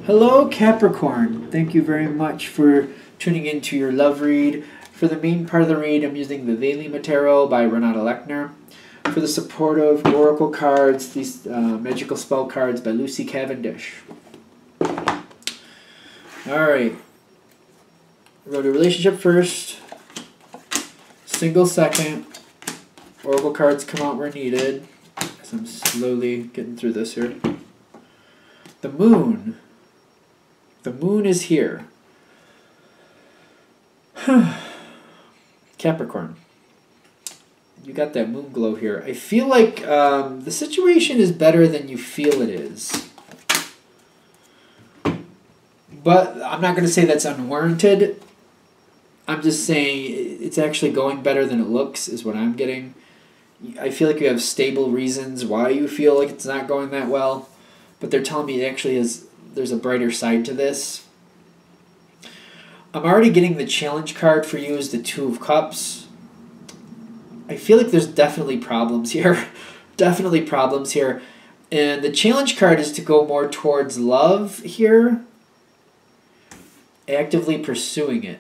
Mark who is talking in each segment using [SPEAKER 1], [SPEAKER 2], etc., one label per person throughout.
[SPEAKER 1] Hello, Capricorn. Thank you very much for tuning into your love read. For the main part of the read, I'm using the Valima Tarot by Renata Lechner. For the supportive oracle cards, these magical spell cards by Lucy Cavendish. Alright. We'll go to relationship first. Single second. Oracle cards come out where needed. As I'm slowly getting through this here. The moon. The moon is here. Capricorn. You got that moon glow here. I feel like the situation is better than you feel it is. But I'm not going to say that's unwarranted. I'm just saying it's actually going better than it looks is what I'm getting. I feel like you have stable reasons why you feel like it's not going that well. But they're telling me it actually is. There's a brighter side to this. I'm already getting the challenge card for you is the Two of Cups. I feel like there's definitely problems here. Definitely problems here. And the challenge card is to go more towards love here. Actively pursuing it.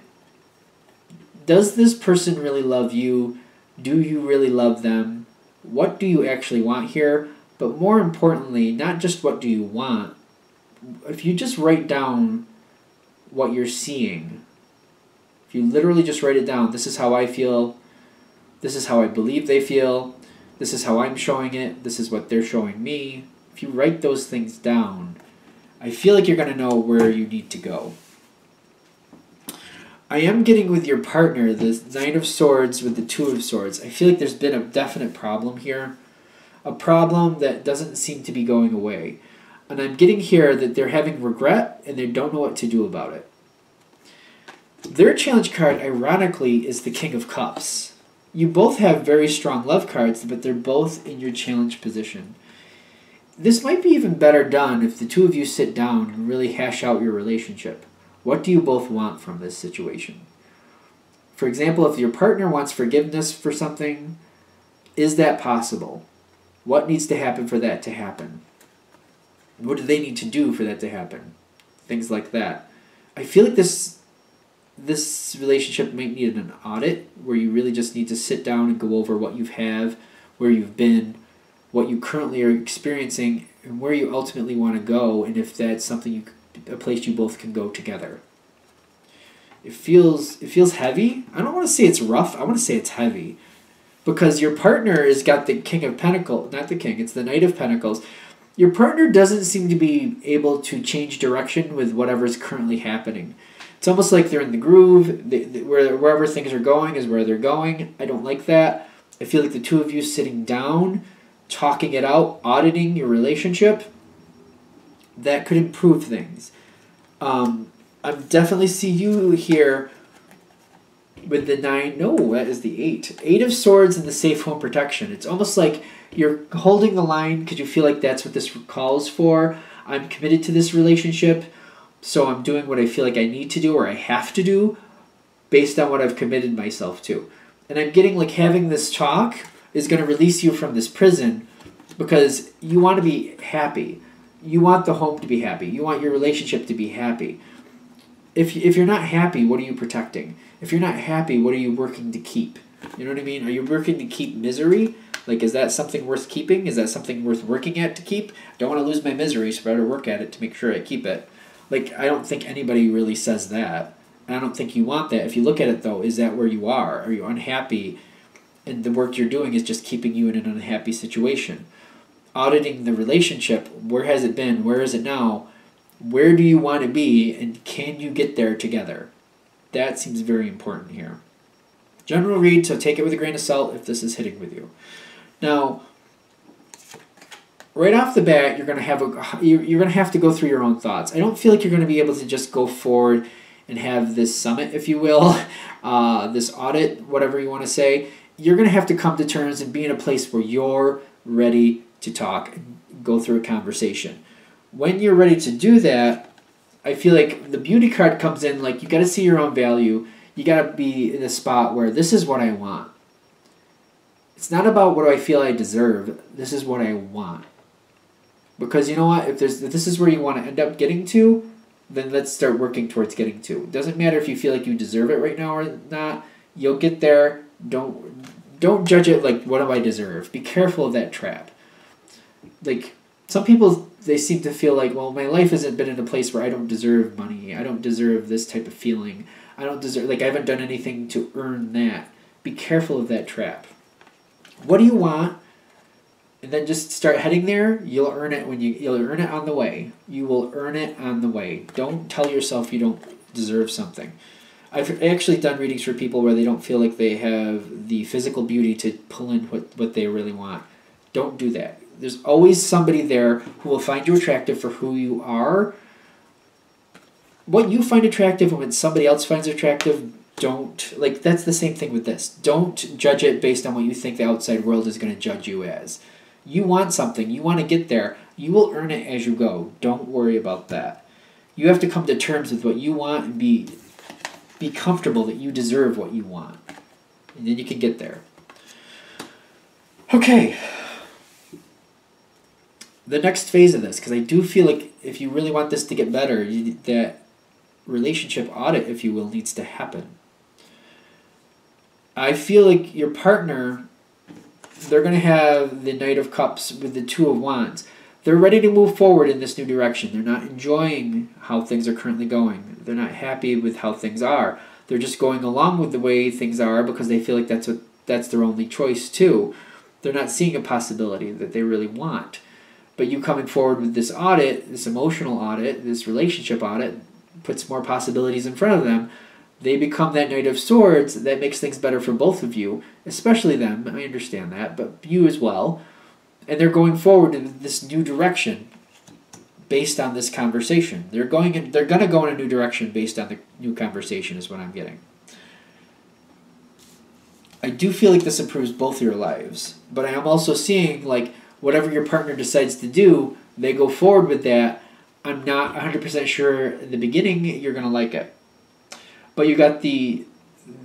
[SPEAKER 1] Does this person really love you? Do you really love them? What do you actually want here? But more importantly, not just what do you want. If you just write down what you're seeing, if you literally just write it down, this is how I feel, this is how I believe they feel, this is how I'm showing it, this is what they're showing me. If you write those things down, I feel like you're going to know where you need to go. I am getting with your partner, the Nine of Swords with the Two of Swords. I feel like there's been a definite problem here. A problem that doesn't seem to be going away. And I'm getting here that they're having regret and they don't know what to do about it. Their challenge card, ironically, is the King of Cups. You both have very strong love cards, but they're both in your challenge position. This might be even better done if the two of you sit down and really hash out your relationship. What do you both want from this situation? For example, if your partner wants forgiveness for something, is that possible? What needs to happen for that to happen? What do they need to do for that to happen? Things like that. I feel like this relationship might need an audit where you really just need to sit down and go over what you have, where you've been, what you currently are experiencing, and where you ultimately want to go, and if that's something a place you both can go together. It feels heavy. I don't want to say it's rough. I want to say it's heavy. Because your partner has got the King of Pentacles, not the King, it's the Knight of Pentacles. Your partner doesn't seem to be able to change direction with whatever's currently happening. It's almost like they're in the groove. Wherever things are going is where they're going. I don't like that. I feel like the two of you sitting down, talking it out, auditing your relationship, that could improve things. I definitely see you here with the 9, no, that is the 8. 8 of Swords and the safe home protection. It's almost like you're holding the line because you feel like that's what this calls for. I'm committed to this relationship, so I'm doing what I feel like I need to do or I have to do based on what I've committed myself to. And I'm getting like having this talk is going to release you from this prison because you want to be happy. You want the home to be happy. You want your relationship to be happy. If you're not happy, what are you protecting? If you're not happy, what are you working to keep? You know what I mean? Are you working to keep misery? Like, is that something worth keeping? Is that something worth working at to keep? Don't want to lose my misery, so I better work at it to make sure I keep it. Like, I don't think anybody really says that. And I don't think you want that. If you look at it, though, is that where you are? Are you unhappy? And the work you're doing is just keeping you in an unhappy situation. Auditing the relationship, where has it been? Where is it now? Where do you want to be? And can you get there together? That seems very important here. General read, so take it with a grain of salt if this is hitting with you. Now, right off the bat, you're going to have to go through your own thoughts. I don't feel like you're going to be able to just go forward and have this summit, if you will, this audit, whatever you want to say. You're going to have to come to terms and be in a place where you're ready to talk and go through a conversation. When you're ready to do that, I feel like the beauty card comes in like you got to see your own value. You got to be in a spot where this is what I want. It's not about what do I feel I deserve. This is what I want. Because you know what? If this is where you want to end up getting to, then let's start working towards getting to. It doesn't matter if you feel like you deserve it right now or not. You'll get there. Don't judge it like, what do I deserve? Be careful of that trap. Like, some people, they seem to feel like, well, my life hasn't been in a place where I don't deserve money. I don't deserve this type of feeling. I don't deserve, like, I haven't done anything to earn that. Be careful of that trap. What do you want? And then just start heading there. You'll earn it you'll earn it on the way. You will earn it on the way. Don't tell yourself you don't deserve something. I've actually done readings for people where they don't feel like they have the physical beauty to pull in what they really want. Don't do that. There's always somebody there who will find you attractive for who you are. What you find attractive and when somebody else finds attractive, that's the same thing with this. Don't judge it based on what you think the outside world is going to judge you as. You want something. You want to get there. You will earn it as you go. Don't worry about that. You have to come to terms with what you want and be comfortable that you deserve what you want. And then you can get there. Okay. The next phase of this, because I do feel like if you really want this to get better, that relationship audit, if you will, needs to happen. I feel like your partner, they're going to have the Knight of Cups with the Two of Wands. They're ready to move forward in this new direction. They're not enjoying how things are currently going. They're not happy with how things are. They're just going along with the way things are because they feel like that's their only choice too. They're not seeing a possibility that they really want. But you coming forward with this audit, this emotional audit, this relationship audit, puts more possibilities in front of them. They become that Knight of Swords that makes things better for both of you, especially them. I understand that, but you as well. And they're going forward in this new direction based on this conversation. They're going to go in a new direction based on the new conversation is what I'm getting. I do feel like this improves both your lives, but I am also seeing like whatever your partner decides to do, they go forward with that. I'm not 100% sure in the beginning you're going to like it. But you got the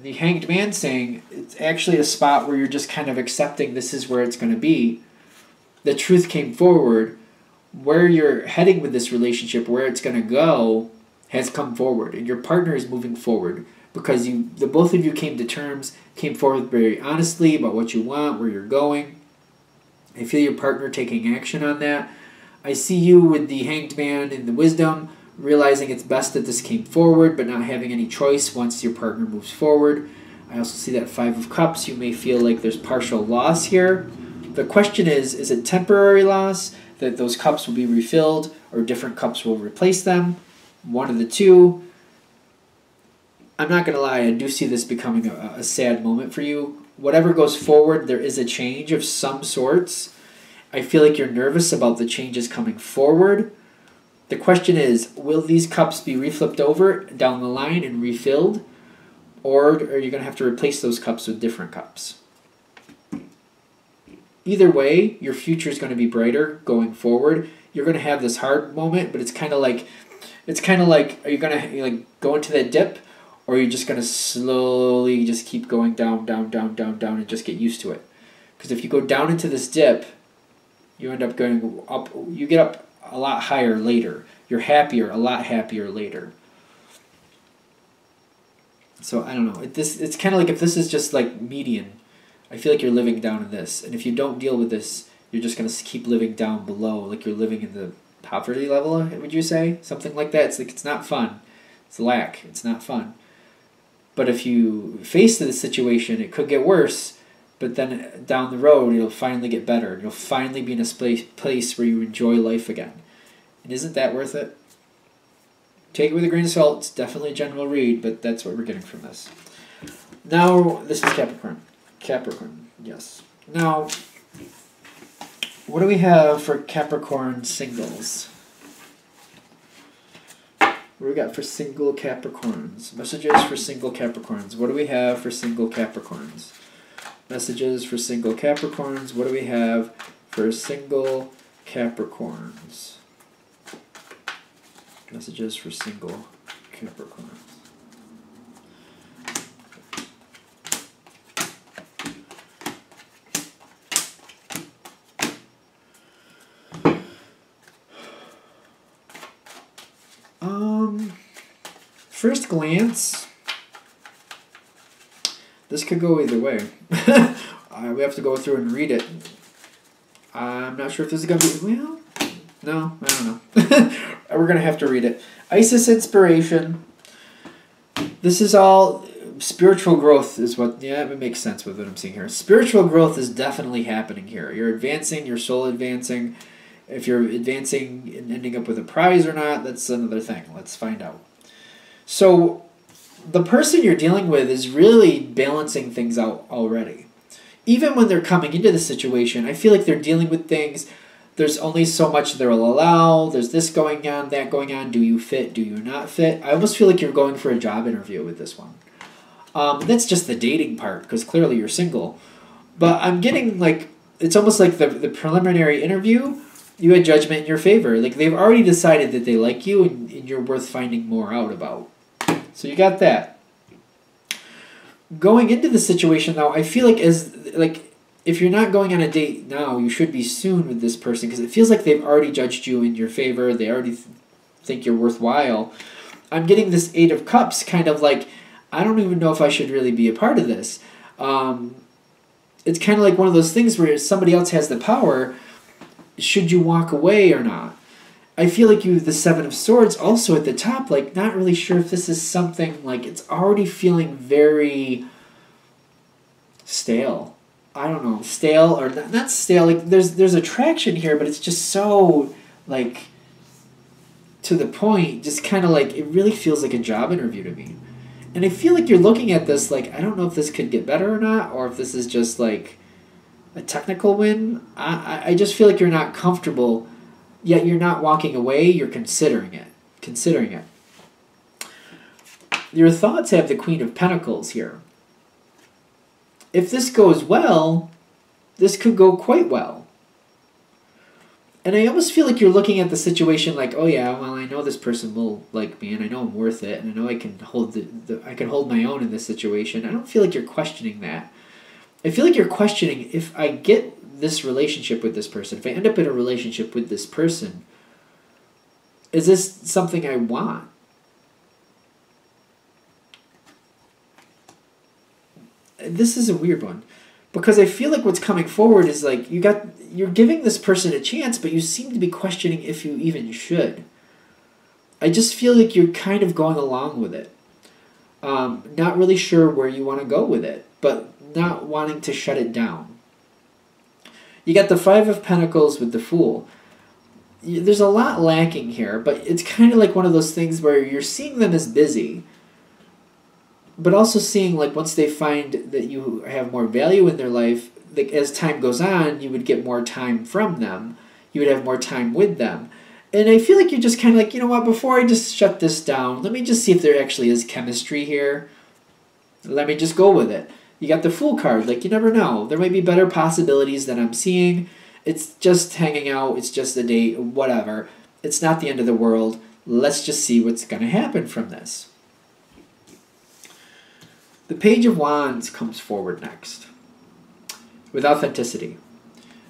[SPEAKER 1] Hanged Man saying it's actually a spot where you're just kind of accepting this is where it's going to be. The truth came forward. Where you're heading with this relationship, where it's going to go, has come forward. And your partner is moving forward because the both of you came to terms, came forward very honestly about what you want, where you're going. I feel your partner taking action on that. I see you with the Hanged Man and the Wisdom, realizing it's best that this came forward, but not having any choice once your partner moves forward. I also see that Five of Cups. You may feel like there's partial loss here. The question is it temporary loss, that those cups will be refilled, or different cups will replace them? One of the two. I'm not going to lie, I do see this becoming a sad moment for you. Whatever goes forward, there is a change of some sorts. I feel like you're nervous about the changes coming forward. The question is, will these cups be reflipped over down the line and refilled? Or are you going to have to replace those cups with different cups? Either way, your future is going to be brighter going forward. You're going to have this hard moment, but it's kind of like, are you going to like go into that dip, or are you just going to slowly just keep going down, down, down, down, down, and just get used to it? Because if you go down into this dip, you end up going up. You get up a lot higher later. You're happier, a lot happier later. So I don't know. It's kind of like if this is just like median, I feel like you're living down in this. And if you don't deal with this, you're just going to keep living down below, like you're living in the poverty level, would you say? Something like that. It's like it's not fun. It's lack. It's not fun. But if you face this situation, it could get worse, but then down the road, you'll finally get better. You'll finally be in a place where you enjoy life again. And isn't that worth it? Take it with a grain of salt. It's definitely a general read, but that's what we're getting from this. Now, this is Capricorn. Capricorn, yes. Now, what do we have for Capricorn singles? What do we got for single Capricorns? Messages for single Capricorns. What do we have for single Capricorns? Messages for single Capricorns. What do we have for single Capricorns? Messages for single Capricorns. First glance, this could go either way. We have to go through and read it. I'm not sure if this is going to be... Well, no, I don't know. We're going to have to read it. Isis inspiration. This is all... Spiritual growth is what... Yeah, it makes sense with what I'm seeing here. Spiritual growth is definitely happening here. You're advancing, your soul advancing. If you're advancing and ending up with a prize or not, that's another thing. Let's find out. So, the person you're dealing with is really balancing things out already. Even when they're coming into the situation, I feel like they're dealing with things. There's only so much they'll allow. There's this going on, that going on. Do you fit? Do you not fit? I almost feel like you're going for a job interview with this one. That's just the dating part, because clearly you're single. But I'm getting, like, it's almost like the preliminary interview, you had judgment in your favor. Like, they've already decided that they like you, and you're worth finding more out about. So you got that. Going into the situation, though, I feel like if you're not going on a date now, you should be soon with this person, because it feels like they've already judged you in your favor. They already think you're worthwhile. I'm getting this Eight of Cups, kind of like, I don't even know if I should really be a part of this. It's kind of like one of those things where somebody else has the power. Should you walk away or not? I feel like the Seven of Swords also at the top, like, not really sure if this is something, like, it's already feeling very stale. I don't know, stale or not stale. Like, there's attraction here, but it's just so, like, to the point, just kind of like, it really feels like a job interview to me. And I feel like you're looking at this like, I don't know if this could get better or not, or if this is just like a technical win. I just feel like you're not comfortable, yet you're not walking away, you're considering it. Your thoughts have the Queen of Pentacles here. If this goes well, this could go quite well. And I almost feel like you're looking at the situation like, oh yeah, well, I know this person will like me, and I know I'm worth it, and I know I can hold I can hold my own in this situation. I don't feel like you're questioning that. I feel like you're questioning, if I get this relationship with this person, if I end up in a relationship with this person, is this something I want? This is a weird one. Because I feel like what's coming forward is like, you're giving this person a chance, but you seem to be questioning if you even should. I just feel like you're kind of going along with it. Not really sure where you want to go with it, but not wanting to shut it down. You got the Five of Pentacles with the Fool. There's a lot lacking here, but it's kind of like one of those things where you're seeing them as busy, but also seeing, like, once they find that you have more value in their life, like, as time goes on, you would get more time from them. You would have more time with them. And I feel like you're just kind of like, you know what, before I just shut this down, let me just see if there actually is chemistry here. Let me just go with it. You got the Fool card. Like, you never know. There might be better possibilities than I'm seeing. It's just hanging out. It's just a date. Whatever. It's not the end of the world. Let's just see what's going to happen from this. The Page of Wands comes forward next with authenticity.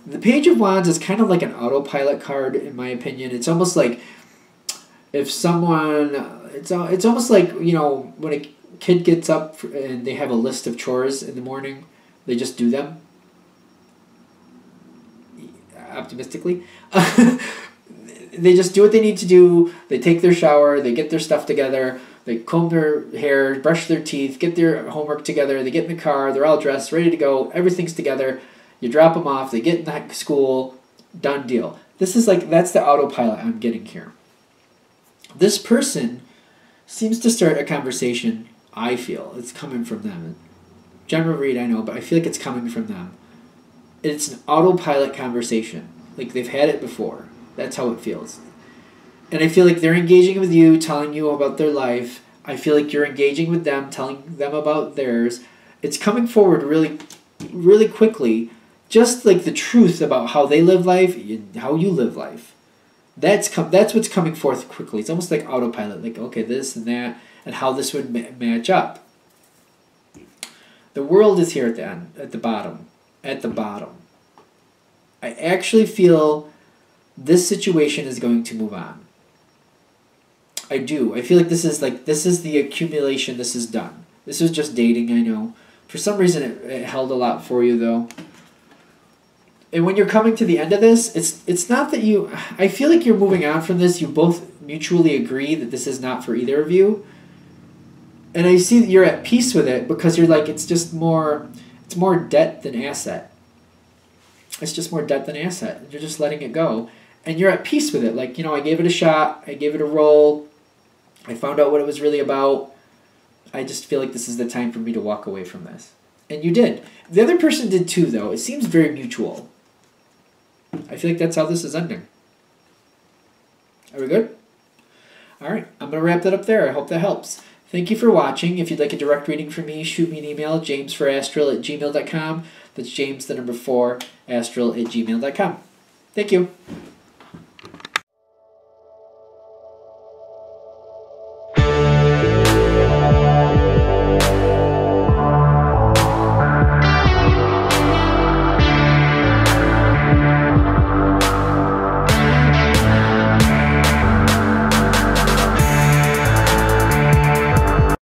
[SPEAKER 1] The Page of Wands is kind of like an autopilot card, in my opinion. It's almost like if someone, it's almost like, you know, when a kid gets up and they have a list of chores in the morning, they just do them. Optimistically. They just do what they need to do. They take their shower. They get their stuff together. They comb their hair, brush their teeth, get their homework together. They get in the car. They're all dressed, ready to go. Everything's together. You drop them off. They get in school. Done deal. This is like, that's the autopilot I'm getting here. This person seems to start a conversation, I feel. It's coming from them. General read, I know, but I feel like it's coming from them. It's an autopilot conversation. Like, they've had it before. That's how it feels. And I feel like they're engaging with you, telling you about their life. I feel like you're engaging with them, telling them about theirs. It's coming forward really, really quickly. Just like the truth about how they live life, how you live life. That's what's coming forth quickly. It's almost like autopilot. Like, okay, this and that, and how this would match up. The World is here at the end, at the bottom. At the bottom. I actually feel this situation is going to move on. I do. I feel like this is the accumulation. This is done. This was just dating, I know. For some reason, it held a lot for you, though. And when you're coming to the end of this, it's not that you... I feel like you're moving on from this. You both mutually agree that this is not for either of you. And I see that you're at peace with it because you're like, it's just more... It's more debt than asset. It's just more debt than asset. You're just letting it go. And you're at peace with it. Like, I gave it a shot. I gave it a roll. I found out what it was really about. I just feel like this is the time for me to walk away from this. And you did. The other person did too, though. It seems very mutual. I feel like that's how this is ending. Are we good? All right. I'm going to wrap that up there. I hope that helps. Thank you for watching. If you'd like a direct reading from me, shoot me an email, jamesforastral@gmail.com. That's James, the number 4, astral@gmail.com. Thank you.